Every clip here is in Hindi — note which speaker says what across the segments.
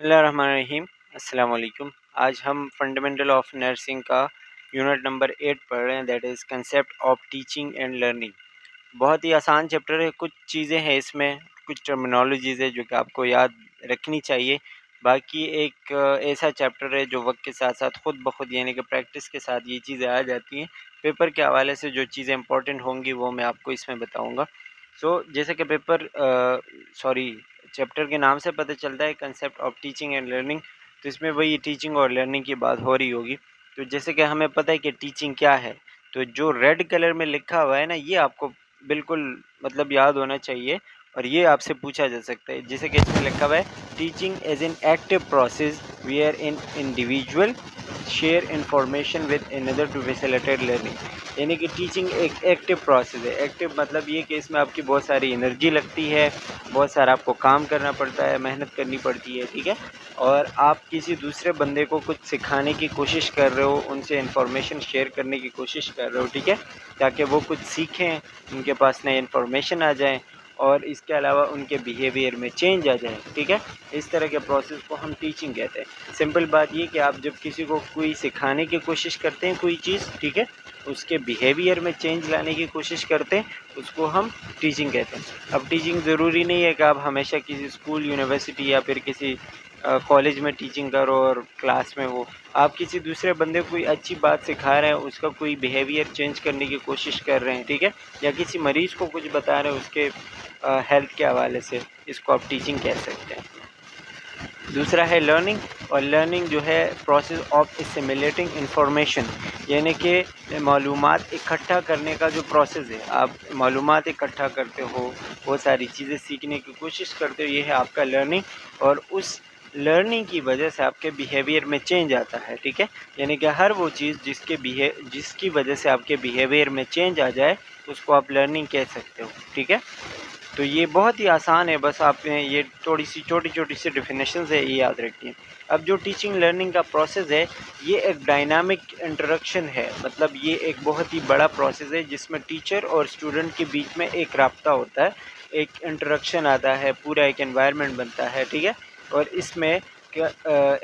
Speaker 1: बिस्मिल्लाहिर्रहमानिर्रहीम। अस्सलाम वालेकुम। आज हम फंडामेंटल ऑफ नर्सिंग का यूनिट नंबर 8 पढ़ रहे हैं, that is concept of teaching and learning. बहुत ही आसान चैप्टर है, कुछ चीज़ें हैं इसमें, कुछ टर्मिनोलॉजीज़ है जो कि आपको याद रखनी चाहिए। बाकी एक ऐसा चैप्टर है जो वक्त के साथ साथ खुद ब खुद यानी कि प्रैक्टिस के साथ ये चीज़ें आ जाती हैं। पेपर के हवाले से जो चीज़ें इंपॉर्टेंट होंगी वो मैं आपको इसमें बताऊँगा। जैसे कि चैप्टर के नाम से पता चलता है concept of teaching and learning, तो इसमें वही टीचिंग और लर्निंग की बात हो रही होगी। तो जैसे कि हमें पता है कि टीचिंग क्या है, तो जो रेड कलर में लिखा हुआ है ना, ये आपको बिल्कुल मतलब याद होना चाहिए और ये आपसे पूछा जा सकता है। जैसे कि इसमें लिखा हुआ है teaching as an active process wherein individual share information with another to facilitate learning. यानी कि टीचिंग एक एक्टिव प्रोसेस है। एक्टिव मतलब ये कि इसमें आपकी बहुत सारी एनर्जी लगती है, बहुत सारा आपको काम करना पड़ता है, मेहनत करनी पड़ती है, ठीक है। और आप किसी दूसरे बंदे को कुछ सिखाने की कोशिश कर रहे हो, उनसे इंफॉर्मेशन शेयर करने की कोशिश कर रहे हो, ठीक है, ताकि वो कुछ सीखें, उनके पास नई इन्फॉर्मेशन आ जाए और इसके अलावा उनके बिहेवियर में चेंज आ जाए, ठीक है। इस तरह के प्रोसेस को हम टीचिंग कहते हैं। सिंपल बात ये कि आप जब किसी को कोई सिखाने की कोशिश करते हैं कोई चीज़, ठीक है, उसके बिहेवियर में चेंज लाने की कोशिश करते हैं, उसको हम टीचिंग कहते हैं। अब टीचिंग ज़रूरी नहीं है कि आप हमेशा किसी स्कूल, यूनिवर्सिटी या फिर किसी कॉलेज में टीचिंग करो और क्लास में हो। आप किसी दूसरे बंदे को कोई अच्छी बात सिखा रहे हैं, उसका कोई बिहेवियर चेंज करने की कोशिश कर रहे हैं, ठीक है, या किसी मरीज़ को कुछ बता रहे हैं उसके हेल्थ के हवाले से, इसको आप टीचिंग कह सकते हैं। दूसरा है लर्निंग, और लर्निंग जो है प्रोसेस ऑफ एसिमिलेटिंग इंफॉर्मेशन, यानी कि मालूमात इकट्ठा करने का जो प्रोसेस है। आप मालूमात इकट्ठा करते हो, बहुत सारी चीज़ें सीखने की कोशिश करते हो, ये है आपका लर्निंग। और उस लर्निंग की वजह से आपके बिहेवियर में चेंज आता है, ठीक है। यानी कि हर वो चीज़ जिसकी वजह से आपके बिहेवियर में चेंज आ जाए, उसको आप लर्निंग कह सकते हो, ठीक है। तो ये बहुत ही आसान है, बस आपने ये थोड़ी सी छोटी सी डेफिनेशंस है, ये याद रखिए। अब जो टीचिंग लर्निंग का प्रोसेस है, ये एक डायनामिक इंटरेक्शन है, मतलब ये एक बहुत ही बड़ा प्रोसेस है जिसमें टीचर और स्टूडेंट के बीच में एक राब्ता होता है, एक इंटरेक्शन आता है, पूरा एक एनवायरनमेंट बनता है, ठीक है। और इसमें क्या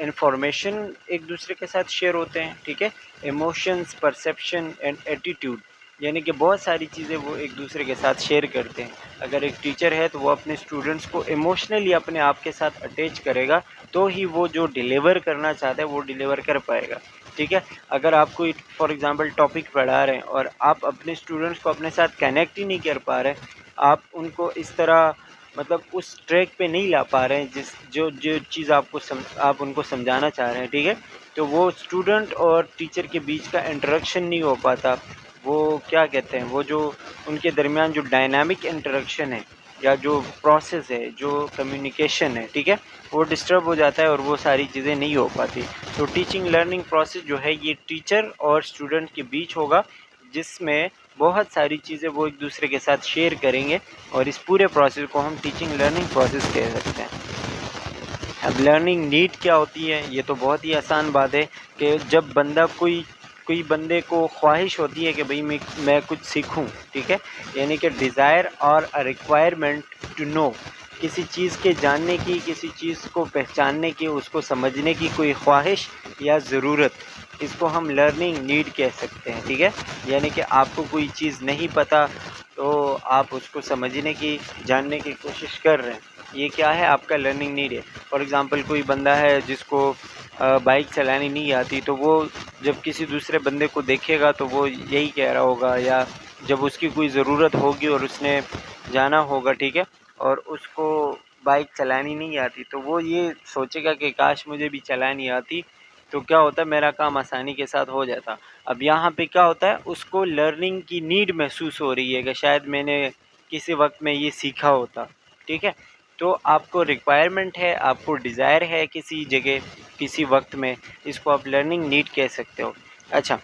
Speaker 1: इंफॉर्मेशन एक दूसरे के साथ शेयर होते हैं, ठीक है। इमोशंस, परसेप्शन एंड एटीट्यूड, यानी कि बहुत सारी चीज़ें वो एक दूसरे के साथ शेयर करते हैं। अगर एक टीचर है तो वो अपने स्टूडेंट्स को इमोशनली अपने आप के साथ अटैच करेगा, तो ही वो जो डिलीवर करना चाहता है वो डिलीवर कर पाएगा, ठीक है। अगर आप कोई फॉर एग्जांपल टॉपिक पढ़ा रहे हैं और आप अपने स्टूडेंट्स को अपने साथ कनेक्ट ही नहीं कर पा रहे, आप उनको इस तरह मतलब उस ट्रैक पे नहीं ला पा रहे हैं जिस जो जो चीज़ आप उनको समझाना चाह रहे हैं, ठीक है, तो वो स्टूडेंट और टीचर के बीच का इंटरेक्शन नहीं हो पाता। वो क्या कहते हैं, वो जो उनके दरमियान जो डायनामिक इंटरेक्शन है या जो प्रोसेस है, जो कम्युनिकेशन है, ठीक है, वो डिस्टर्ब हो जाता है और वो सारी चीज़ें नहीं हो पाती। तो टीचिंग लर्निंग प्रोसेस जो है ये टीचर और स्टूडेंट के बीच होगा, जिसमें बहुत सारी चीज़ें वो एक दूसरे के साथ शेयर करेंगे और इस पूरे प्रोसेस को हम टीचिंग लर्निंग प्रोसेस कह सकते हैं। अब लर्निंग नीड क्या होती है, ये तो बहुत ही आसान बात है कि जब कोई कोई बंदे को ख्वाहिश होती है कि भाई मैं कुछ सीखूं, ठीक है, यानी कि डिज़ायर और अ रिक्वायरमेंट टू नो, किसी चीज़ के जानने की, किसी चीज़ को पहचानने की, उसको समझने की कोई ख्वाहिश या ज़रूरत, इसको हम लर्निंग नीड कह सकते हैं, ठीक है। यानी कि आपको कोई चीज़ नहीं पता, तो आप उसको समझने की, जानने की कोशिश कर रहे हैं, ये क्या है, आपका लर्निंग नीड है। फॉर एग्ज़ाम्पल कोई बंदा है जिसको बाइक चलानी नहीं आती, तो वो जब किसी दूसरे बंदे को देखेगा तो वो यही कह रहा होगा, या जब उसकी कोई ज़रूरत होगी और उसने जाना होगा, ठीक है, और उसको बाइक चलानी नहीं आती, तो वो ये सोचेगा कि काश मुझे भी चलानी आती, तो क्या होता है, मेरा काम आसानी के साथ हो जाता। अब यहाँ पे क्या होता है, उसको लर्निंग की नीड महसूस हो रही है कि शायद मैंने किसी वक्त में ये सीखा होता, ठीक है। तो आपको रिक्वायरमेंट है, आपको डिज़ायर है किसी जगह, किसी वक्त में, इसको आप लर्निंग नीड कह सकते हो। अच्छा,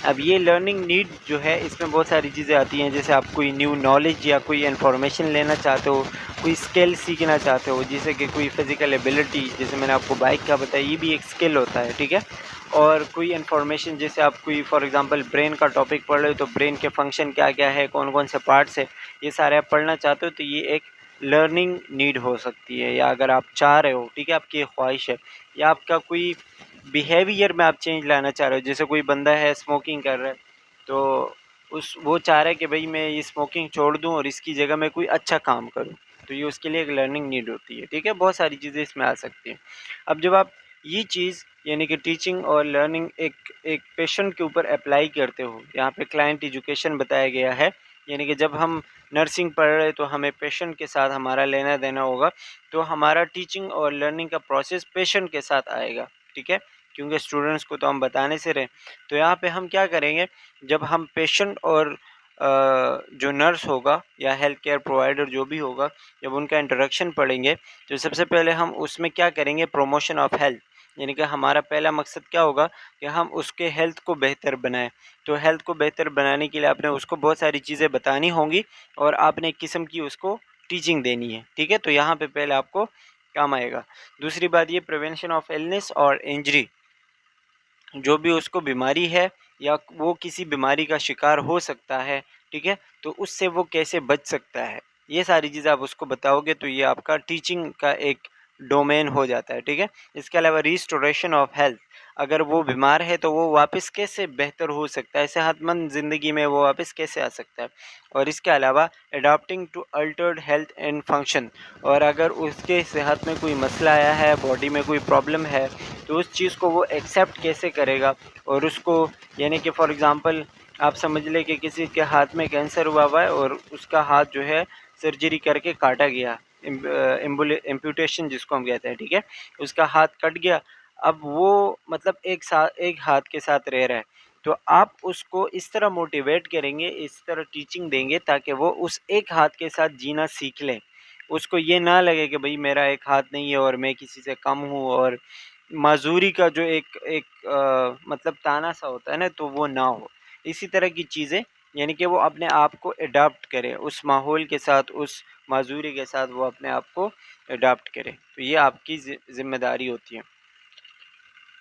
Speaker 1: अब ये लर्निंग नीड जो है, इसमें बहुत सारी चीज़ें आती हैं, जैसे आप कोई न्यू नॉलेज या कोई इन्फॉर्मेशन लेना चाहते हो, कोई स्किल सीखना चाहते हो, जैसे कि कोई फिज़िकल एबिलिटी, जैसे मैंने आपको बाइक का बताया, ये भी एक स्किल होता है, ठीक है। और कोई इन्फॉर्मेशन, जैसे आप कोई फॉर एग्जांपल ब्रेन का टॉपिक पढ़ रहे हो, तो ब्रेन के फंक्शन क्या क्या है, कौन कौन से पार्ट्स है, ये सारे आप पढ़ना चाहते हो, तो ये एक लर्निंग नीड हो सकती है, या अगर आप चाह रहे हो, ठीक है, आपकी ये ख्वाहिश है, या आपका कोई बिहेवियर में आप चेंज लाना चाह रहे हो। जैसे कोई बंदा है स्मोकिंग कर रहा है, तो उस वो चाह रहा है कि भाई मैं ये स्मोकिंग छोड़ दूँ और इसकी जगह मैं कोई अच्छा काम करूँ, तो ये उसके लिए एक लर्निंग नीड होती है, ठीक है। बहुत सारी चीज़ें इसमें आ सकती हैं। अब जब आप ये चीज़ यानी कि टीचिंग और लर्निंग एक एक पेशेंट के ऊपर अप्लाई करते हो, यहाँ पे क्लाइंट एजुकेशन बताया गया है, यानी कि जब हम नर्सिंग पढ़ रहे तो हमें पेशेंट के साथ हमारा लेना देना होगा, तो हमारा टीचिंग और लर्निंग का प्रोसेस पेशेंट के साथ आएगा, ठीक है, क्योंकि स्टूडेंट्स को तो हम बताने से रहे। तो यहाँ पे हम क्या करेंगे, जब हम पेशेंट और जो नर्स होगा या हेल्थ केयर प्रोवाइडर जो भी होगा, जब उनका इंट्रोडक्शन पढ़ेंगे, तो सबसे पहले हम उसमें क्या करेंगे, प्रमोशन ऑफ हेल्थ, यानी कि हमारा पहला मकसद क्या होगा कि हम उसके हेल्थ को बेहतर बनाएं। तो हेल्थ को बेहतर बनाने के लिए आपने उसको बहुत सारी चीज़ें बतानी होंगी और आपने एक किस्म की उसको टीचिंग देनी है, ठीक है। तो यहाँ पे पहले आपको काम आएगा। दूसरी बात ये प्रिवेंशन ऑफ इलनेस और इंजरी, जो भी उसको बीमारी है या वो किसी बीमारी का शिकार हो सकता है, ठीक है, तो उससे वो कैसे बच सकता है, ये सारी चीज़ें आप उसको बताओगे, तो ये आपका टीचिंग का एक डोमेन हो जाता है, ठीक है। इसके अलावा रिस्टोरेशन ऑफ हेल्थ, अगर वो बीमार है तो वो वापस कैसे बेहतर हो सकता है, सेहतमंद ज़िंदगी में वो वापस कैसे आ सकता है। और इसके अलावा adopting to altered health and function, और अगर उसके सेहत में कोई मसला आया है, बॉडी में कोई प्रॉब्लम है, तो उस चीज़ को वो एक्सेप्ट कैसे करेगा और उसको, यानी कि फॉर एग्ज़ाम्पल आप समझ लें कि किसी के हाथ में कैंसर हुआ है और उसका हाथ जो है सर्जरी करके काटा गया, एम्पुटेशन जिसको हम कहते हैं, ठीक है, उसका हाथ कट गया। अब वो मतलब एक हाथ के साथ रह रहा है, तो आप उसको इस तरह मोटिवेट करेंगे, इस तरह टीचिंग देंगे ताकि वो उस एक हाथ के साथ जीना सीख लें। उसको ये ना लगे कि भाई मेरा एक हाथ नहीं है और मैं किसी से कम हूँ, और माज़ूरी का जो एक एक मतलब ताना सा होता है ना, तो वो ना हो। इसी तरह की चीज़ें, यानी कि वो अपने आप को एडॉप्ट करे उस माहौल के साथ, उस माज़ूरी के साथ वो अपने आप को एडॉप्ट करे, तो ये आपकी ज़िम्मेदारी होती है।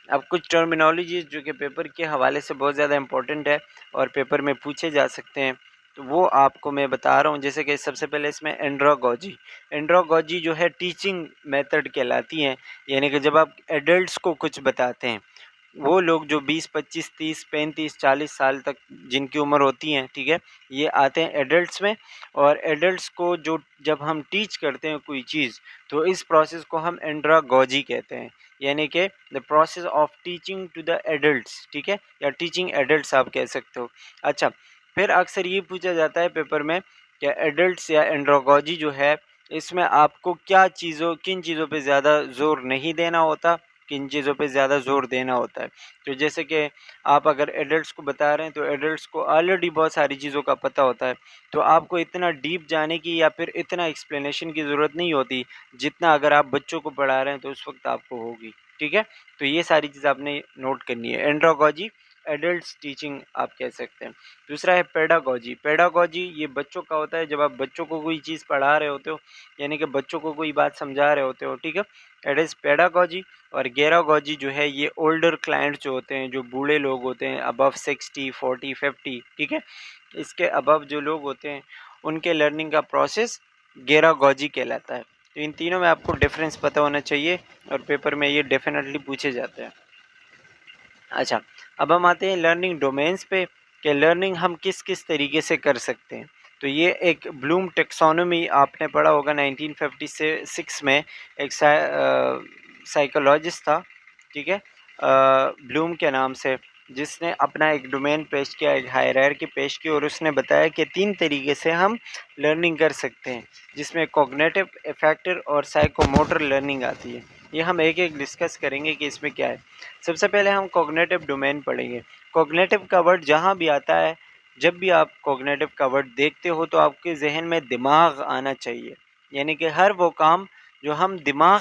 Speaker 1: अब कुछ टर्मिनोलॉजीज़ जो कि पेपर के हवाले से बहुत ज़्यादा इम्पोर्टेंट है और पेपर में पूछे जा सकते हैं, तो वो आपको मैं बता रहा हूँ। जैसे कि सबसे पहले इसमें एंड्रोगॉजी, एंड्रोगॉजी जो है टीचिंग मेथड कहलाती हैं, यानी कि जब आप एडल्ट्स को कुछ बताते हैं, वो लोग जो 20, 25, 30, 35, 40 साल तक जिनकी उम्र होती है, ठीक है, ये आते हैं एडल्ट्स में, और एडल्ट्स को जो जब हम टीच करते हैं कोई चीज़, तो इस प्रोसेस को हम एंड्रागॉजी कहते हैं, यानी कि the process of teaching to the adults, ठीक है, या टीचिंग एडल्ट्स आप कह सकते हो। अच्छा, फिर अक्सर ये पूछा जाता है पेपर में कि एडल्ट्स या एंड्रागॉजी जो है, इसमें आपको किन चीज़ों पे ज़्यादा ज़ोर नहीं देना होता, किन चीज़ों पे ज़्यादा ज़ोर देना होता है। तो जैसे कि आप अगर एडल्ट्स को बता रहे हैं, तो एडल्ट्स को ऑलरेडी बहुत सारी चीज़ों का पता होता है, तो आपको इतना डीप जाने की या फिर इतना एक्सप्लेनेशन की ज़रूरत नहीं होती, जितना अगर आप बच्चों को पढ़ा रहे हैं तो उस वक्त आपको होगी, ठीक है। तो ये सारी चीज़ आपने नोट करनी है। एंड्रोगॉजी एडल्ट्स टीचिंग आप कह सकते हैं। दूसरा है पेडागॉजी, पेडागॉजी ये बच्चों का होता है, जब आप बच्चों को कोई चीज़ पढ़ा रहे होते हो, यानी कि बच्चों को कोई बात समझा रहे होते हो, ठीक है, इट इज़ पेडागॉजी। और गेरागॉजी जो है, ये ओल्डर क्लाइंट जो होते हैं, जो बूढ़े लोग होते हैं, अबव 60, 40, 50, ठीक है, इसके अबव जो लोग होते हैं, उनके लर्निंग का प्रोसेस गेरागॉजी कहलाता है। तो इन तीनों में आपको डिफरेंस पता होना चाहिए और पेपर में ये डेफिनेटली पूछे जाते हैं। अच्छा, अब हम आते हैं लर्निंग डोमेन्स पे, कि लर्निंग हम किस किस तरीके से कर सकते हैं। तो ये एक ब्लूम टेक्सोनोमी आपने पढ़ा होगा 1956 में, एक साइकोलॉजिस्ट था, ठीक है, ब्लूम के नाम से, जिसने अपना एक डोमेन पेश किया, एक हायरार्की पेश की, और उसने बताया कि 3 तरीके से हम लर्निंग कर सकते हैं, जिसमें कॉग्निटिव, अफेक्टिव और साइकोमोटर लर्निंग आती है। ये हम एक एक डिस्कस करेंगे कि इसमें क्या है। सबसे पहले हम कॉग्निटिव डोमेन पढ़ेंगे। कॉग्निटिव का वर्ड जहाँ भी आता है, जब भी आप कॉग्निटिव का वर्ड देखते हो, तो आपके जहन में दिमाग आना चाहिए, यानी कि हर वो काम जो हम दिमाग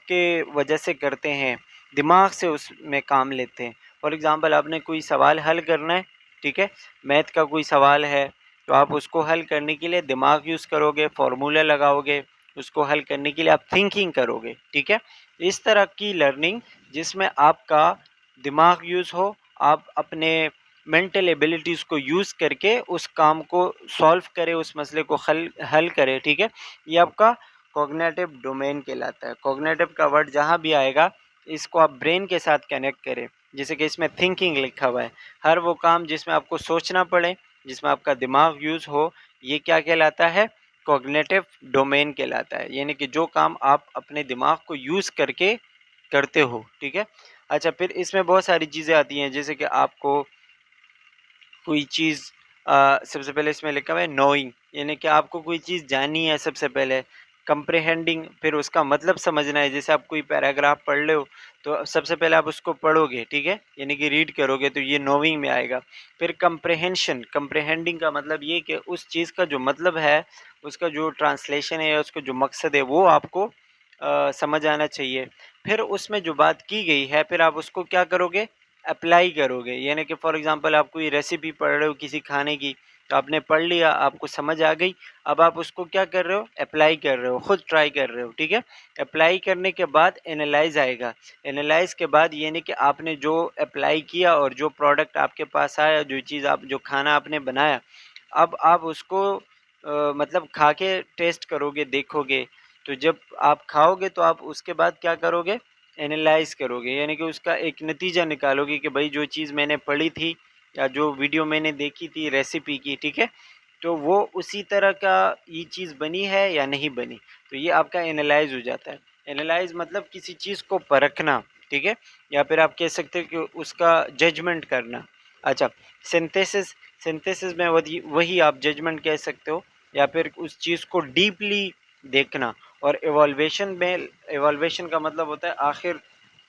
Speaker 1: के वजह से करते हैं, दिमाग से उसमें काम लेते हैं। फॉर एग्ज़ाम्पल, आपने कोई सवाल हल करना है, ठीक है, मैथ का कोई सवाल है, तो आप उसको हल करने के लिए दिमाग यूज़ करोगे, फार्मूला लगाओगे, उसको हल करने के लिए आप थिंकिंग करोगे, ठीक है। इस तरह की लर्निंग जिसमें आपका दिमाग यूज़ हो, आप अपने मेंटल एबिलिटीज़ को यूज़ करके उस काम को सॉल्व करे, उस मसले को हल हल करे, ठीक है। ये आपका कॉग्निटिव डोमेन कहलाता है। कॉग्निटिव का वर्ड जहाँ भी आएगा इसको आप ब्रेन के साथ कनेक्ट करें। जैसे कि इसमें थिंकिंग लिखा हुआ है, हर वो काम जिसमें आपको सोचना पड़े, जिसमें आपका दिमाग यूज़ हो, ये क्या कहलाता है? कॉग्निटिव डोमेन कहलाता है। यानी कि जो काम आप अपने दिमाग को यूज़ करके करते हो, ठीक है। अच्छा, फिर इसमें बहुत सारी चीज़ें आती हैं, जैसे कि आपको कोई चीज़ सबसे पहले इसमें लिखा हुआ है नोइंग, यानी कि आपको कोई चीज़ जाननी है सबसे पहले। कंप्रीहेंडिंग, फिर उसका मतलब समझना है। जैसे आप कोई पैराग्राफ पढ़ रहे हो तो सबसे पहले आप उसको पढ़ोगे, ठीक है, यानी कि रीड करोगे, तो ये नोइंग में आएगा। फिर कंप्रीहेंशन, कंप्रीहेंडिंग का मतलब ये कि उस चीज़ का जो मतलब है, उसका जो ट्रांसलेशन है या उसका जो मकसद है वो आपको समझ आना चाहिए। फिर उसमें जो बात की गई है फिर आप उसको क्या करोगे? अप्लाई करोगे। यानी कि फॉर एग्जांपल आप कोई रेसिपी पढ़ रहे हो किसी खाने की, तो आपने पढ़ लिया, आपको समझ आ गई, अब आप उसको क्या कर रहे हो? अप्लाई कर रहे हो, खुद ट्राई कर रहे हो, ठीक है। अप्लाई करने के बाद एनालाइज आएगा। एनालाइज के बाद यानी कि आपने जो अप्लाई किया और जो प्रोडक्ट आपके पास आया, जो चीज़ आप जो खाना आपने बनाया, अब आप उसको मतलब खा के टेस्ट करोगे, देखोगे। तो जब आप खाओगे तो आप उसके बाद क्या करोगे? एनालाइज़ करोगे, यानी कि उसका एक नतीजा निकालोगे कि भाई जो चीज़ मैंने पढ़ी थी या जो वीडियो मैंने देखी थी रेसिपी की, ठीक है, तो वो उसी तरह का ये चीज़ बनी है या नहीं बनी। तो ये आपका एनालाइज़ हो जाता है। एनालाइज़ मतलब किसी चीज़ को परखना, ठीक है, या फिर आप कह सकते हो कि उसका जजमेंट करना। अच्छा, सिंथेसिस, सिंथेसिस में वही वही आप जजमेंट कह सकते हो, या फिर उस चीज़ को डीपली देखना। और इवॉल्वेशन में, इवॉल्वेशन का मतलब होता है आखिर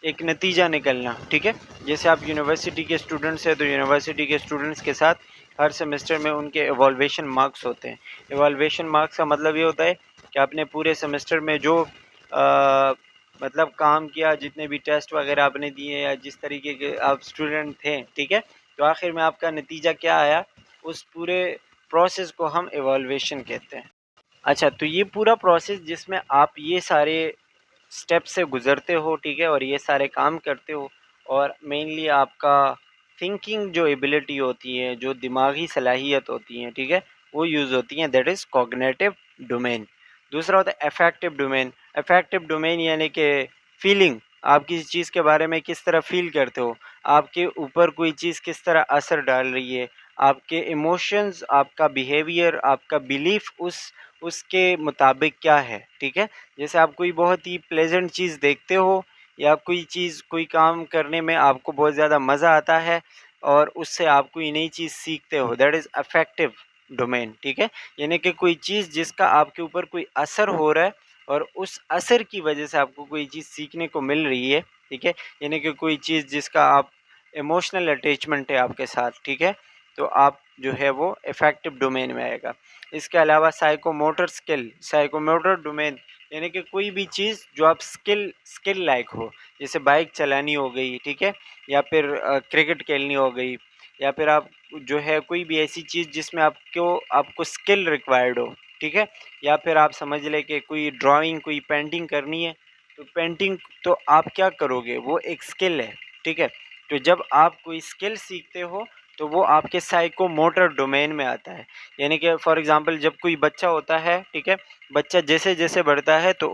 Speaker 1: एक नतीजा निकलना, ठीक है। जैसे आप यूनिवर्सिटी के स्टूडेंट्स हैं तो यूनिवर्सिटी के स्टूडेंट्स के साथ हर सेमेस्टर में उनके इवॉल्वेशन मार्क्स होते हैं। इवॉल्वेशन मार्क्स का मतलब ये होता है कि आपने पूरे सेमेस्टर में जो मतलब काम किया, जितने भी टेस्ट वगैरह आपने दिए या जिस तरीके के आप स्टूडेंट थे, ठीक है, तो आखिर में आपका नतीजा क्या आया, उस पूरे प्रोसेस को हम इवॉल्वेशन कहते हैं। अच्छा, तो ये पूरा प्रोसेस जिसमें आप ये सारे स्टेप से गुज़रते हो, ठीक है, और ये सारे काम करते हो, और मेनली आपका थिंकिंग जो एबिलिटी होती है, जो दिमागी सलाहियत होती हैं, ठीक है, वो यूज़ होती हैं, दैट इज़ कॉग्निटिव डोमेन। दूसरा होता है अफेक्टिव डोमेन। अफेक्टिव डोमेन यानी कि फीलिंग, आप किसी चीज़ के बारे में किस तरह फ़ील करते हो, आपके ऊपर कोई चीज़ किस तरह असर डाल रही है, आपके इमोशंस, आपका बिहेवियर, आपका बिलीफ उसके मुताबिक क्या है, ठीक है। जैसे आप कोई बहुत ही प्लेजेंट चीज़ देखते हो या कोई चीज़, कोई काम करने में आपको बहुत ज़्यादा मज़ा आता है और उससे आप कोई नई चीज़ सीखते हो, दैट इज़ अफेक्टिव डोमेन, ठीक है। यानी कि कोई चीज़ जिसका आपके ऊपर कोई असर हो रहा है और उस असर की वजह से आपको कोई चीज़ सीखने को मिल रही है, ठीक है। यानी कि कोई चीज़ जिसका आप इमोशनल अटैचमेंट है आपके साथ, ठीक है, तो आप जो है वो इफेक्टिव डोमेन में आएगा। इसके अलावा साइकोमोटर स्किल, साइकोमोटर डोमेन यानी कि कोई भी चीज़ जो आप स्किल स्किल लायक हो, जैसे बाइक चलानी हो गई, ठीक है, या फिर क्रिकेट खेलनी हो गई, या फिर आप जो है कोई भी ऐसी चीज़ जिसमें आपको स्किल रिक्वायर्ड हो, ठीक है। या फिर आप समझ लें कि कोई ड्राइंग, कोई पेंटिंग करनी है, तो पेंटिंग तो आप क्या करोगे, वो एक स्किल है, ठीक है। तो जब आप कोई स्किल सीखते हो तो वो आपके साइकोमोटर डोमेन में आता है। यानी कि फॉर एग्जांपल जब कोई बच्चा होता है, ठीक है, बच्चा जैसे जैसे बढ़ता है तो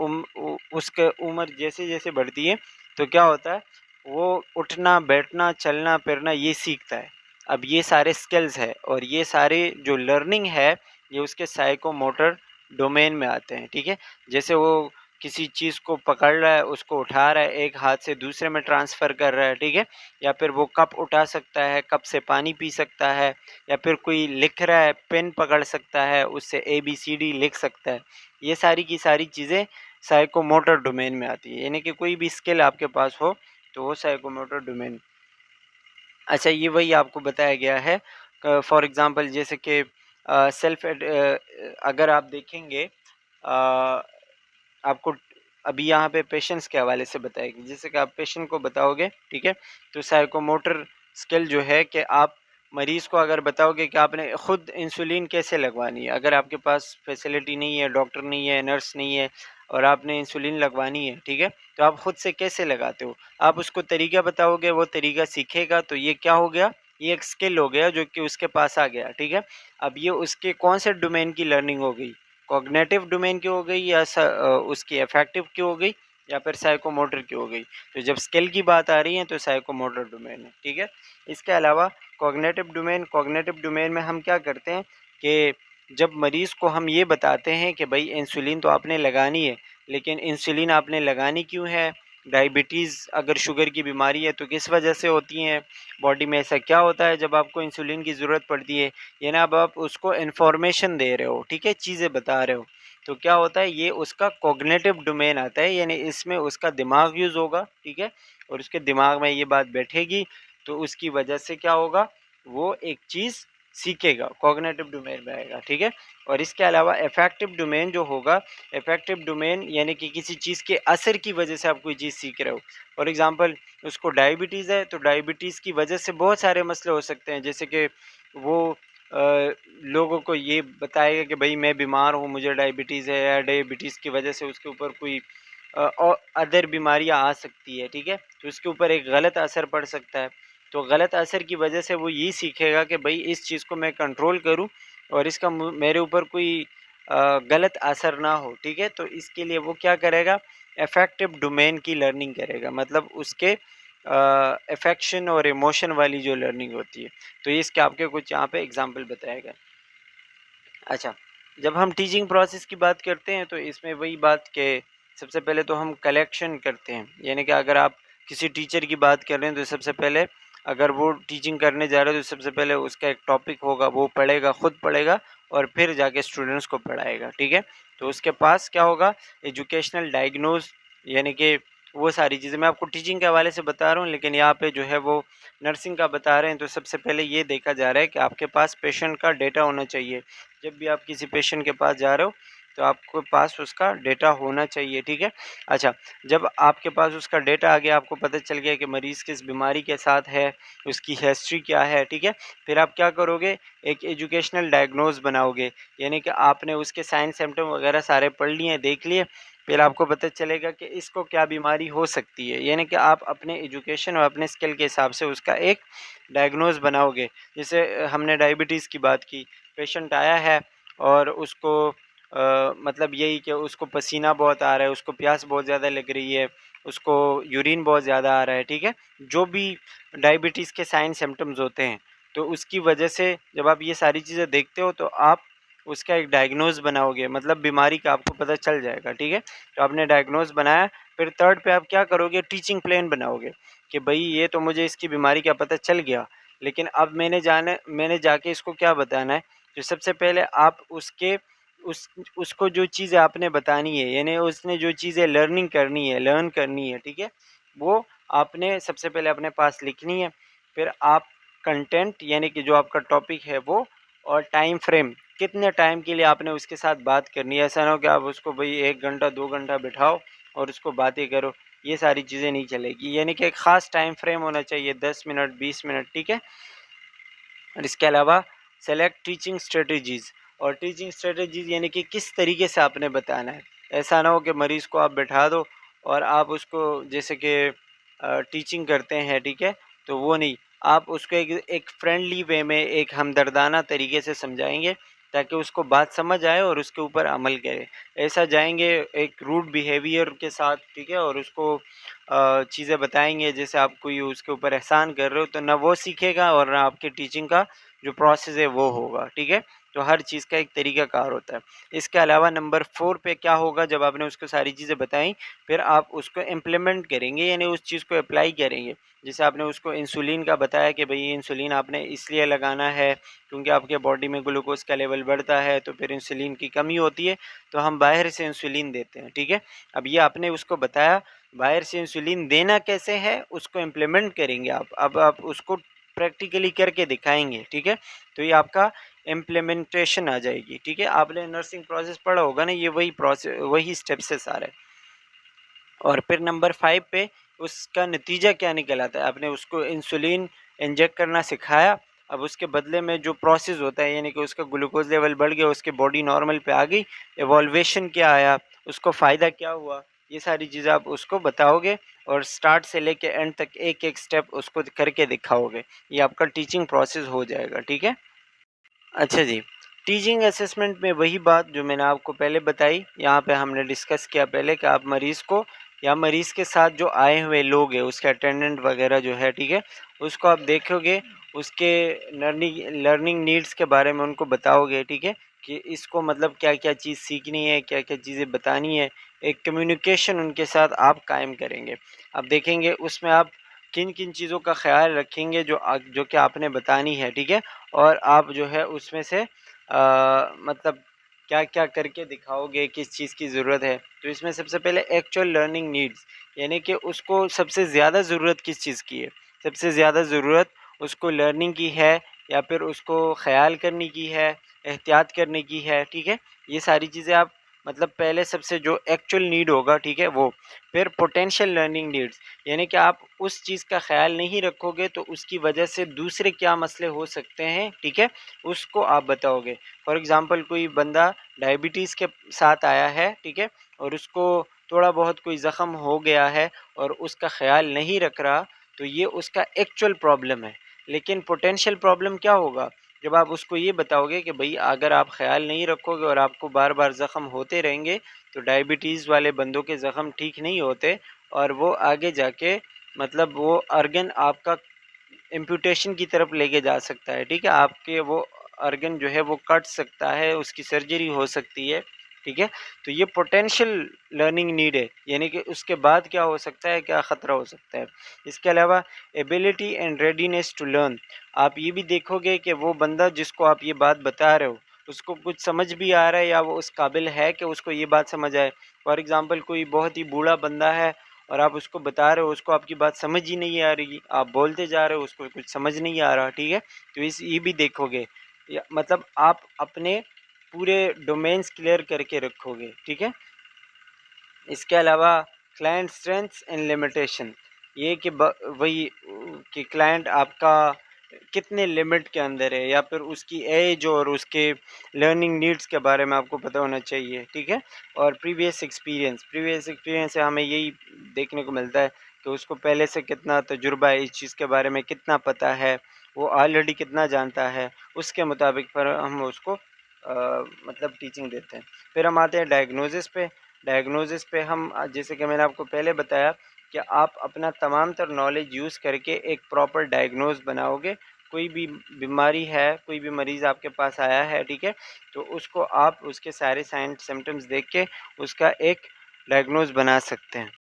Speaker 1: उसके उम्र जैसे जैसे बढ़ती है तो क्या होता है, वो उठना बैठना चलना फिरना ये सीखता है। अब ये सारे स्किल्स है और ये सारे जो लर्निंग है ये उसके साइकोमोटर डोमेन में आते हैं, ठीक है। जैसे वो किसी चीज़ को पकड़ रहा है, उसको उठा रहा है, एक हाथ से दूसरे में ट्रांसफ़र कर रहा है, ठीक है, या फिर वो कप उठा सकता है, कप से पानी पी सकता है, या फिर कोई लिख रहा है, पेन पकड़ सकता है, उससे ABCD लिख सकता है। ये सारी की सारी चीज़ें साइकोमोटर डोमेन में आती है, यानी कि कोई भी स्किल आपके पास हो तो वो साइकोमोटर डोमेन। अच्छा, ये वही आपको बताया गया है। फॉर एग्ज़ाम्पल जैसे कि अगर आप देखेंगे आपको अभी यहाँ पे पेशेंस के हवाले से बताएगी, जैसे कि आप पेशेंट को बताओगे, ठीक है, तो साइकोमोटर स्किल जो है कि आप मरीज़ को अगर बताओगे कि आपने खुद इंसुलिन कैसे लगवानी है, अगर आपके पास फैसिलिटी नहीं है, डॉक्टर नहीं है, नर्स नहीं है और आपने इंसुलिन लगवानी है, ठीक है, तो आप खुद से कैसे लगाते हो, आप उसको तरीका बताओगे, वो तरीका सीखेगा, तो ये क्या हो गया, ये एक स्किल हो गया जो कि उसके पास आ गया, ठीक है। अब ये उसके कौन से डोमेन की लर्निंग हो गई, कॉग्निटिव डोमेन की हो गई या उसकी अफेक्टिव की हो गई या फिर साइकोमोटर की हो गई। तो जब स्किल की बात आ रही है तो साइकोमोटर डोमेन है, ठीक है। इसके अलावा कॉग्निटिव डोमेन में हम क्या करते हैं कि जब मरीज़ को हम ये बताते हैं कि भाई इंसुलिन तो आपने लगानी है, लेकिन इंसुलिन आपने लगानी क्यों है, डायबिटीज़ अगर शुगर की बीमारी है तो किस वजह से होती हैं, बॉडी में ऐसा क्या होता है जब आपको इंसुलिन की ज़रूरत पड़ती है, यानी अब आप उसको इन्फॉर्मेशन दे रहे हो, ठीक है, चीज़ें बता रहे हो। तो क्या होता है, ये उसका कॉग्निटिव डोमेन आता है, यानी इसमें उसका दिमाग यूज़ होगा, ठीक है, और उसके दिमाग में ये बात बैठेगी, तो उसकी वजह से क्या होगा, वो एक चीज़ सीखेगा, कॉग्निटिव डोमेन में आएगा, ठीक है। और इसके अलावा इफेक्टिव डोमेन जो होगा, इफेक्टिव डोमेन यानी कि किसी चीज़ के असर की वजह से आप कोई चीज़ सीख रहे हो। फॉर एग्जांपल उसको डायबिटीज़ है, तो डायबिटीज़ की वजह से बहुत सारे मसले हो सकते हैं, जैसे कि वो लोगों को ये बताएगा कि भाई मैं बीमार हूँ, मुझे डायबिटीज़ है, या डायबिटीज़ की वजह से उसके ऊपर कोई और अदर बीमारियाँ आ सकती है, ठीक है, तो उसके ऊपर एक गलत असर पड़ सकता है। तो गलत असर की वजह से वो ये सीखेगा कि भाई इस चीज़ को मैं कंट्रोल करूँ और इसका मेरे ऊपर कोई गलत असर ना हो, ठीक है। तो इसके लिए वो क्या करेगा, अफेक्टिव डोमेन की लर्निंग करेगा, मतलब उसके अफेक्शन और इमोशन वाली जो लर्निंग होती है। तो ये इसके आपके कुछ यहाँ पे एग्जांपल बताया गया। अच्छा, जब हम टीचिंग प्रोसेस की बात करते हैं तो इसमें वही बात कि सबसे पहले तो हम कलेक्शन करते हैं, यानी कि अगर आप किसी टीचर की बात कर रहे हैं तो सबसे पहले अगर वो टीचिंग करने जा रहे हो तो सबसे पहले उसका एक टॉपिक होगा, वो पढ़ेगा, खुद पढ़ेगा और फिर जाके स्टूडेंट्स को पढ़ाएगा, ठीक है। तो उसके पास क्या होगा, एजुकेशनल डायग्नोज, यानी कि वो सारी चीज़ें मैं आपको टीचिंग के हवाले से बता रहा हूँ, लेकिन यहाँ पे जो है वो नर्सिंग का बता रहे हैं। तो सबसे पहले ये देखा जा रहा है कि आपके पास पेशेंट का डेटा होना चाहिए। जब भी आप किसी पेशेंट के पास जा रहे हो तो आपके पास उसका डेटा होना चाहिए, ठीक है। अच्छा, जब आपके पास उसका डेटा आ गया, आपको पता चल गया कि मरीज़ किस बीमारी के साथ है, उसकी हिस्ट्री क्या है, ठीक है, फिर आप क्या करोगे, एक एजुकेशनल डायग्नोज बनाओगे, यानी कि आपने उसके साइन सिम्टम वगैरह सारे पढ़ लिए, देख लिए, फिर आपको पता चलेगा कि इसको क्या बीमारी हो सकती है, यानी कि आप अपने एजुकेशन और अपने स्किल के हिसाब से उसका एक डायग्नोज बनाओगे। जैसे हमने डायबिटीज़ की बात की, पेशेंट आया है और उसको मतलब यही कि उसको पसीना बहुत आ रहा है, उसको प्यास बहुत ज़्यादा लग रही है, उसको यूरिन बहुत ज़्यादा आ रहा है, ठीक है, जो भी डायबिटीज़ के साइन सिम्टम्स होते हैं। तो उसकी वजह से जब आप ये सारी चीज़ें देखते हो तो आप उसका एक डायग्नोज बनाओगे, मतलब बीमारी का आपको पता चल जाएगा, ठीक है। तो आपने डायग्नोज बनाया, फिर थर्ड पे आप क्या करोगे, टीचिंग प्लान बनाओगे कि भाई ये तो मुझे इसकी बीमारी का पता चल गया, लेकिन अब मैंने जाके इसको क्या बताना है। तो सबसे पहले आप उसको जो चीज़ें आपने बतानी है, यानी उसने जो चीज़ें लर्न करनी है, ठीक है, वो आपने सबसे पहले अपने पास लिखनी है। फिर आप कंटेंट, यानी कि जो आपका टॉपिक है वो, और टाइम फ्रेम, कितने टाइम के लिए आपने उसके साथ बात करनी है। ऐसा ना हो कि आप उसको भाई 1 घंटा 2 घंटा बिठाओ और उसको बातें करो, ये सारी चीज़ें नहीं चलेगी, यानी कि एक ख़ास टाइम फ्रेम होना चाहिए, 10 मिनट 20 मिनट, ठीक है। और इसके अलावा सेलेक्ट टीचिंग स्ट्रेटजीज़, और टीचिंग स्ट्रेटजीज़ यानी कि किस तरीके से आपने बताना है। ऐसा ना हो कि मरीज़ को आप बैठा दो और आप उसको जैसे कि टीचिंग करते हैं, ठीक है, तो वो नहीं, आप उसको एक फ्रेंडली वे में, एक हमदर्दाना तरीके से समझाएंगे ताकि उसको बात समझ आए और उसके ऊपर अमल करे। ऐसा जाएंगे एक रूड बिहेवियर के साथ, ठीक है, और उसको चीज़ें बताएंगे जैसे आप कोई उसके ऊपर एहसान कर रहे हो, तो ना वो सीखेगा और ना आपके टीचिंग का जो प्रोसेस है वो होगा, ठीक है। तो हर चीज़ का एक तरीक़ाकार होता है। इसके अलावा नंबर 4 पे क्या होगा, जब आपने उसको सारी चीज़ें बताई, फिर आप उसको इम्प्लीमेंट करेंगे, यानी उस चीज़ को अप्लाई करेंगे। जैसे आपने उसको इंसुलिन का बताया कि भई इंसुलिन आपने इसलिए लगाना है क्योंकि आपके बॉडी में ग्लूकोज़ का लेवल बढ़ता है, तो फिर इंसुलिन की कमी होती है, तो हम बाहर से इंसुलिन देते हैं, ठीक है। अब ये आपने उसको बताया, बाहर से इंसुलिन देना कैसे है उसको इम्प्लीमेंट करेंगे आप। अब आप उसको प्रैक्टिकली करके दिखाएँगे, ठीक है। तो ये आपका इम्प्लीमेंटेशन आ जाएगी, ठीक है। आपने नर्सिंग प्रोसेस पढ़ा होगा ना, ये वही स्टेप्स है सारे। और फिर नंबर 5 पे उसका नतीजा क्या निकल आता है, आपने उसको इंसुलिन इंजेक्ट करना सिखाया, अब उसके बदले में जो प्रोसेस होता है, यानी कि उसका ग्लूकोज लेवल बढ़ गया, उसके बॉडी नॉर्मल पे आ गई, एवोल्वेशन क्या आया, उसको फ़ायदा क्या हुआ, ये सारी चीज़ें आप उसको बताओगे और स्टार्ट से लेके एंड तक एक एक स्टेप उसको करके दिखाओगे। ये आपका टीचिंग प्रोसेस हो जाएगा, ठीक है। अच्छा जी, टीचिंग असेसमेंट में वही बात जो मैंने आपको पहले बताई, यहाँ पे हमने डिस्कस किया पहले कि आप मरीज़ को या मरीज़ के साथ जो आए हुए लोग हैं उसके अटेंडेंट वगैरह जो है, ठीक है, उसको आप देखोगे, उसके लर्निंग लर्निंग नीड्स के बारे में उनको बताओगे, ठीक है, कि इसको मतलब क्या क्या चीज़ सीखनी है, क्या क्या चीज़ें बतानी है। एक कम्युनिकेशन उनके साथ आप कायम करेंगे। अब देखेंगे उसमें आप किन किन चीज़ों का ख्याल रखेंगे जो कि आपने बतानी है, ठीक है, और आप जो है उसमें से मतलब क्या-क्या करके दिखाओगे, किस चीज़ की ज़रूरत है। तो इसमें सबसे पहले एक्चुअल लर्निंग नीड्स, यानी कि उसको सबसे ज़्यादा ज़रूरत किस चीज़ की है। सबसे ज़्यादा ज़रूरत उसको लर्निंग की है या फिर उसको ख़याल करने की है, एहतियात करने की है, ठीक है। ये सारी चीज़ें आप मतलब पहले सबसे जो एक्चुअल नीड होगा, ठीक है, वो। फिर पोटेंशियल लर्निंग नीड्स, यानी कि आप उस चीज़ का ख़्याल नहीं रखोगे तो उसकी वजह से दूसरे क्या मसले हो सकते हैं, ठीक है, उसको आप बताओगे। फॉर एग्ज़ाम्पल कोई बंदा डायबिटीज़ के साथ आया है, ठीक है, और उसको थोड़ा बहुत कोई ज़ख़म हो गया है और उसका ख़्याल नहीं रख रहा, तो ये उसका एक्चुअल प्रॉब्लम है। लेकिन पोटेंशियल प्रॉब्लम क्या होगा? जब आप उसको ये बताओगे कि भई अगर आप ख़्याल नहीं रखोगे और आपको बार-बार ज़ख़म होते रहेंगे, तो डायबिटीज़ वाले बंदों के ज़ख़म ठीक नहीं होते और वो आगे जाके मतलब वो ऑर्गन आपका एम्पुटेशन की तरफ लेके जा सकता है, ठीक है? आपके वो ऑर्गन जो है वो कट सकता है, उसकी सर्जरी हो सकती है, ठीक है? तो ये पोटेंशियल लर्निंग नीड है, यानी कि उसके बाद क्या हो सकता है, क्या ख़तरा हो सकता है। इसके अलावा ability and readiness to learn, आप ये भी देखोगे कि वो बंदा जिसको आप ये बात बता रहे हो, उसको कुछ समझ भी आ रहा है या वो उस काबिल है कि उसको ये बात समझ आए। फॉर एग्ज़ाम्पल कोई बहुत ही बूढ़ा बंदा है और आप उसको बता रहे हो, उसको आपकी बात समझ ही नहीं आ रही, आप बोलते जा रहे हो, उसको कुछ समझ नहीं आ रहा, ठीक है? तो इस ये भी देखोगे या मतलब आप अपने पूरे डोमेन्स क्लियर करके रखोगे, ठीक है? इसके अलावा क्लाइंट स्ट्रेंथ्स एंड लिमिटेशन, ये कि वही कि क्लाइंट आपका कितने लिमिट के अंदर है या फिर उसकी एज और उसके लर्निंग नीड्स के बारे में आपको पता होना चाहिए, ठीक है। और प्रीवियस एक्सपीरियंस से हमें यही देखने को मिलता है कि उसको पहले से कितना तजुर्बा है, इस चीज़ के बारे में कितना पता है, वो ऑलरेडी कितना जानता है, उसके मुताबिक पर हम उसको मतलब टीचिंग देते हैं। फिर हम आते हैं डायग्नोसिस पे हम जैसे कि मैंने आपको पहले बताया कि आप अपना तमाम तर नॉलेज यूज़ करके एक प्रॉपर डायग्नोज बनाओगे। कोई भी बीमारी है, कोई भी मरीज़ आपके पास आया है, ठीक है, तो उसको आप उसके सारे साइन सिम्टम्स देख के उसका एक डायग्नोज बना सकते हैं।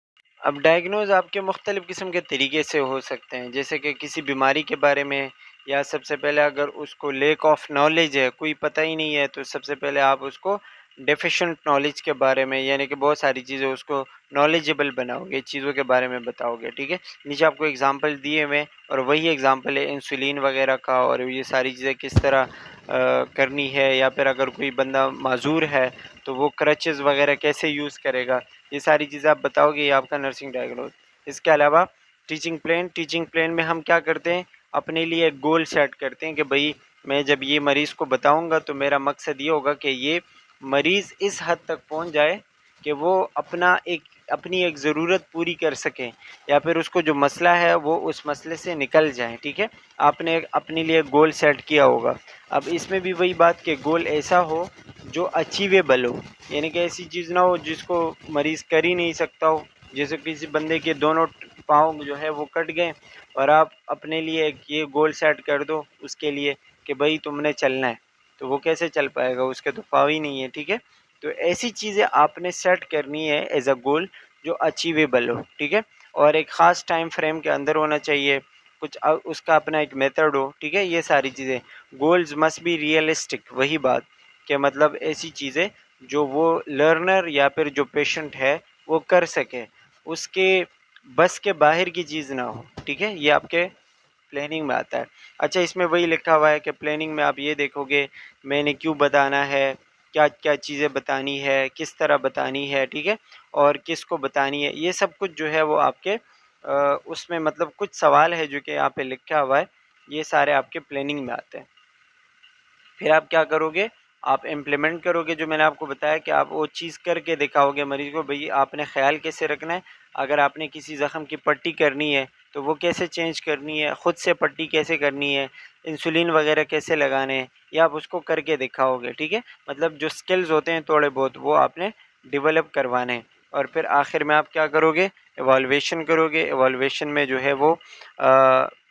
Speaker 1: अब डायग्नोज आपके मुख्तलिफ़ किस्म के तरीके से हो सकते हैं, जैसे कि किसी बीमारी के बारे में, या सबसे पहले अगर उसको लैक ऑफ नॉलेज है, कोई पता ही नहीं है, तो सबसे पहले आप उसको डेफिशिएंट नॉलेज के बारे में, यानी कि बहुत सारी चीज़ें उसको नॉलेजेबल बनाओगे, चीज़ों के बारे में बताओगे, ठीक है। नीचे आपको एग्जांपल दिए हुए हैं और वही एग्जांपल है इंसुलिन वगैरह का, और ये सारी चीज़ें किस तरह करनी है, या फिर अगर कोई बंदा माजूर है तो वो क्रचेज़ वगैरह कैसे यूज़ करेगा, ये सारी चीज़ें आप बताओगे, ये आपका नर्सिंग डायग्नोज। इसके अलावा टीचिंग प्लान में हम क्या करते हैं, अपने लिए एक गोल सेट करते हैं कि भाई मैं जब ये मरीज़ को बताऊंगा तो मेरा मकसद ये होगा कि ये मरीज़ इस हद तक पहुंच जाए कि वो अपनी एक ज़रूरत पूरी कर सकें, या फिर उसको जो मसला है वो उस मसले से निकल जाए, ठीक है। आपने अपने लिए गोल सेट किया होगा। अब इसमें भी वही बात कि गोल ऐसा हो जो अचीवेबल हो, यानी कि ऐसी चीज़ ना हो जिसको मरीज़ कर ही नहीं सकता हो। जैसे किसी बंदे के दोनों पाँव जो है वो कट गए और आप अपने लिए एक ये गोल सेट कर दो उसके लिए कि भाई तुमने चलना है, तो वो कैसे चल पाएगा, उसके तो पाँव ही नहीं है, ठीक है। तो ऐसी चीज़ें आपने सेट करनी है एज अ गोल जो अचीवेबल हो, ठीक है, और एक ख़ास टाइम फ्रेम के अंदर होना चाहिए, कुछ उसका अपना एक मेथड हो, ठीक है। ये सारी चीज़ें, गोल्स मस्ट बी रियलिस्टिक, वही बात कि मतलब ऐसी चीज़ें जो वो लर्नर या फिर जो पेशेंट है वो कर सके, उसके बस के बाहर की चीज़ ना हो, ठीक है। ये आपके प्लानिंग में आता है। अच्छा, इसमें वही लिखा हुआ है कि प्लानिंग में आप ये देखोगे मैंने क्यों बताना है, क्या-क्या चीज़ें बतानी है, किस तरह बतानी है, ठीक है? और किसको बतानी है, ये सब कुछ जो है वो आपके उसमें मतलब कुछ सवाल है जो कि यहाँ पे लिखा हुआ है, ये सारे आपके प्लानिंग में आते हैं। फिर आप क्या करोगे, आप इम्प्लीमेंट करोगे, जो मैंने आपको बताया कि आप वो चीज़ करके दिखाओगे मरीज़ को, भई आपने ख़्याल कैसे रखना है, अगर आपने किसी ज़ख़म की पट्टी करनी है तो वो कैसे चेंज करनी है, ख़ुद से पट्टी कैसे करनी है, इंसुलिन वग़ैरह कैसे लगाने हैं, ये आप उसको करके दिखाओगे, ठीक है। मतलब जो स्किल्स होते हैं थोड़े बहुत वो आपने डेवलप करवाने हैं। और फिर आखिर में आप क्या करोगे, एवॉल्यूशन करोगे। एवॉल्यूशन में जो है वो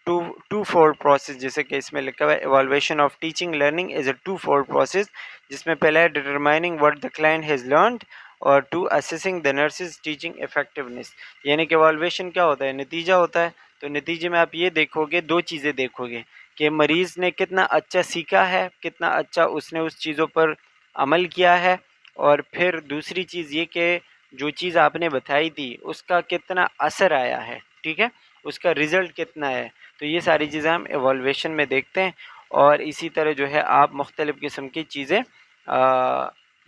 Speaker 1: टू टू फोल्ड प्रोसेस, जैसे कि इसमें लिखा हुआ है, evaluation of teaching learning is a two fold process, जिसमें पहला है determining what the client has learned, और two assessing the nurse's teaching effectiveness. यानी कि एवॉल्यूशन क्या होता है, नतीजा होता है। तो नतीजे में आप ये देखोगे, दो चीज़ें देखोगे कि मरीज़ ने कितना अच्छा सीखा है, कितना अच्छा उसने उस चीज़ों पर अमल किया है, और फिर दूसरी चीज़ ये कि जो चीज़ आपने बताई थी उसका कितना असर आया है, ठीक है, उसका रिज़ल्ट कितना है। तो ये सारी चीज़ें हम एवॉल्यूशन में देखते हैं। और इसी तरह जो है आप मुख्तलिफ़ किस्म की चीज़ें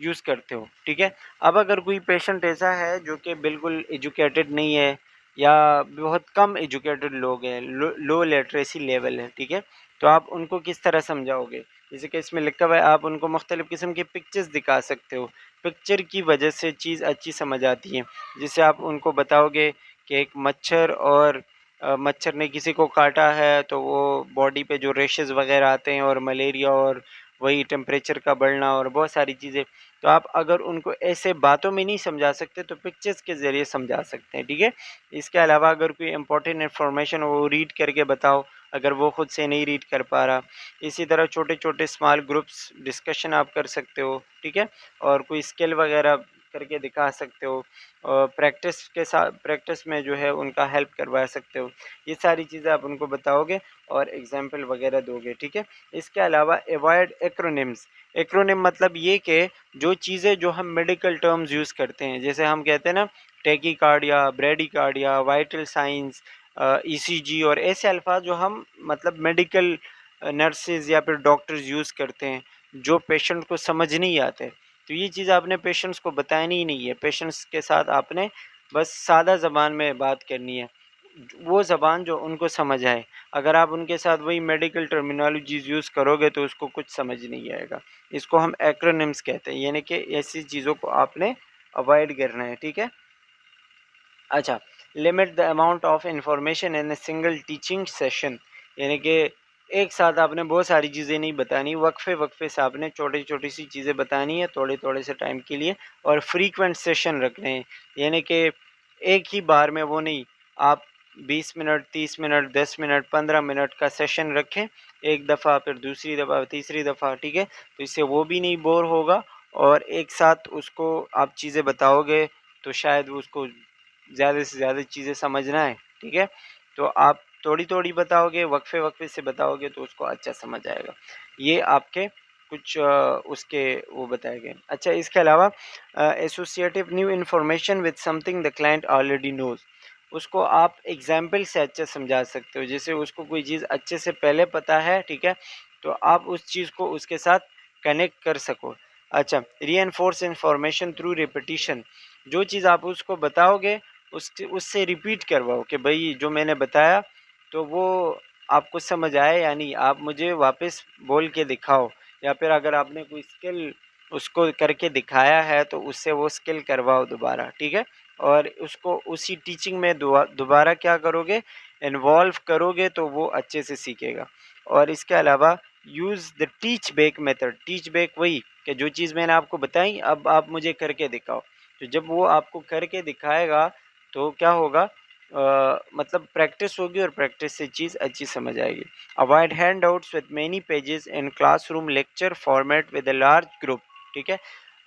Speaker 1: यूज़ करते हो, ठीक है। अब अगर कोई पेशेंट ऐसा है जो कि बिल्कुल एजुकेटेड नहीं है, या बहुत कम एजुकेटेड लोग हैं, लो लिटरेसी लेवल है, ठीक है, तो आप उनको किस तरह समझाओगे। जैसे कि इसमें लिखा हुआ है, आप उनको मुख्तलिफ़ किस्म की पिक्चर्स दिखा सकते हो, पिक्चर की वजह से चीज़ अच्छी समझ आती है। जैसे आप उनको बताओगे कि एक मच्छर, और मच्छर ने किसी को काटा है तो वो बॉडी पे जो रेशेस वगैरह आते हैं, और मलेरिया, और वही टेम्परेचर का बढ़ना, और बहुत सारी चीज़ें। तो आप अगर उनको ऐसे बातों में नहीं समझा सकते तो पिक्चर्स के ज़रिए समझा सकते हैं, ठीक है। इसके अलावा अगर कोई इंपॉर्टेंट इन्फॉर्मेशन हो वो रीड करके बताओ, अगर वो खुद से नहीं रीड कर पा रहा। इसी तरह छोटे छोटे स्मॉल ग्रुप्स डिस्कशन आप कर सकते हो, ठीक है, और कोई स्किल वगैरह करके दिखा सकते हो, और प्रैक्टिस के साथ, प्रैक्टिस में जो है उनका हेल्प करवा सकते हो। ये सारी चीज़ें आप उनको बताओगे और एग्जाम्पल वगैरह दोगे, ठीक है। इसके अलावा अवॉइड एक्रोनिम्स। एक्रोनिम मतलब ये कि जो चीज़ें जो हम मेडिकल टर्म्स यूज़ करते हैं, जैसे हम कहते हैं ना tachycardia, bradycardia, vital science, ECG, और ऐसे अल्फाज जो हम मतलब मेडिकल नर्सेज या फिर डॉक्टर्स यूज़ करते हैं, जो पेशेंट को समझ नहीं आते। तो ये चीज़ आपने पेशेंट्स को बतानी ही नहीं है, पेशेंट्स के साथ आपने बस सादा ज़बान में बात करनी है, वो ज़बान जो उनको समझ आए। अगर आप उनके साथ वही मेडिकल टर्मिनोलॉजीज़ यूज़ करोगे तो उसको कुछ समझ नहीं आएगा। इसको हम एक्रोनिम्स कहते हैं, यानी कि ऐसी चीज़ों को आपने अवॉइड करना है, ठीक है। अच्छा, limit the amount of information in a single teaching session, यानी कि एक साथ आपने बहुत सारी चीज़ें नहीं बतानी, वक्फे वक्फे से आपने छोटी छोटी सी चीज़ें बतानी है, थोड़े थोड़े से टाइम के लिए, और फ्रीक्वेंट सेशन रखने हैं। यानी कि एक ही बार में वो नहीं, आप 20 मिनट, 30 मिनट, 10 मिनट, 15 मिनट का सेशन रखें, एक दफ़ा, फिर दूसरी दफ़ा, तीसरी दफ़ा, ठीक है। तो इससे वो भी नहीं बोर होगा, और एक साथ उसको आप चीज़ें बताओगे तो शायद वो उसको ज़्यादा से ज़्यादा चीज़ें समझना है, ठीक है। तो आप थोड़ी-थोड़ी बताओगे, वक्फे-वक्फे से बताओगे तो उसको अच्छा समझ आएगा। ये आपके कुछ उसके वो बताए गए। अच्छा, इसके अलावा associative new information with something the client already knows, उसको आप एग्ज़ाम्पल से अच्छा समझा सकते हो। जैसे उसको कोई चीज़ अच्छे से पहले पता है, ठीक है, तो आप उस चीज़ को उसके साथ कनेक्ट कर सको। अच्छा, रीएनफोर्स इन्फॉर्मेशन थ्रू रिपिटिशन, जो चीज़ आप उसको बताओगे उससे रिपीट करवाओ कि भाई जो मैंने बताया तो वो आपको समझ आए या नहीं, आप मुझे वापस बोल के दिखाओ। या फिर अगर आपने कोई स्किल उसको करके दिखाया है तो उससे वो स्किल करवाओ दोबारा, ठीक है। और उसको उसी टीचिंग में दोबारा क्या करोगे, इन्वॉल्व करोगे तो वो अच्छे से सीखेगा। और इसके अलावा use the teach back method. Teach back वही कि जो चीज़ मैंने आपको बताई अब आप मुझे करके दिखाओ। तो जब वो आपको करके दिखाएगा तो क्या होगा, मतलब प्रैक्टिस होगी, और प्रैक्टिस से चीज़ अच्छी समझ आएगी। Avoid hand outs with many pages in classroom lecture format with a large group, ठीक है।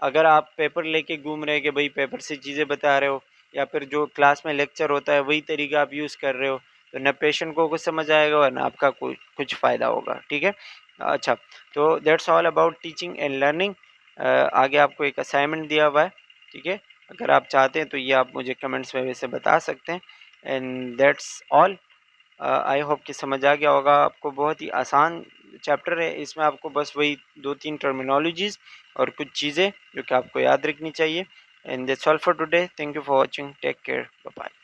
Speaker 1: अगर आप पेपर लेके घूम रहे हैं कि भाई पेपर से चीज़ें बता रहे हो, या फिर जो क्लास में लेक्चर होता है वही तरीका आप यूज़ कर रहे हो, तो न पेशेंट को कुछ समझ आएगा और ना आपका कुछ फ़ायदा होगा, ठीक है। अच्छा, तो that's all about teaching and learning. आगे आपको एक असाइनमेंट दिया हुआ है, ठीक है। अगर आप चाहते हैं तो ये आप मुझे कमेंट्स में वैसे बता सकते हैं। And that's all. I hope कि समझ आ गया होगा आपको। बहुत ही आसान चैप्टर है, इसमें आपको बस वही 2-3 टर्मिनोलॉजीज़ और कुछ चीज़ें जो कि आपको याद रखनी चाहिए। And that's all for today. Thank you for watching. Take care. Bye bye.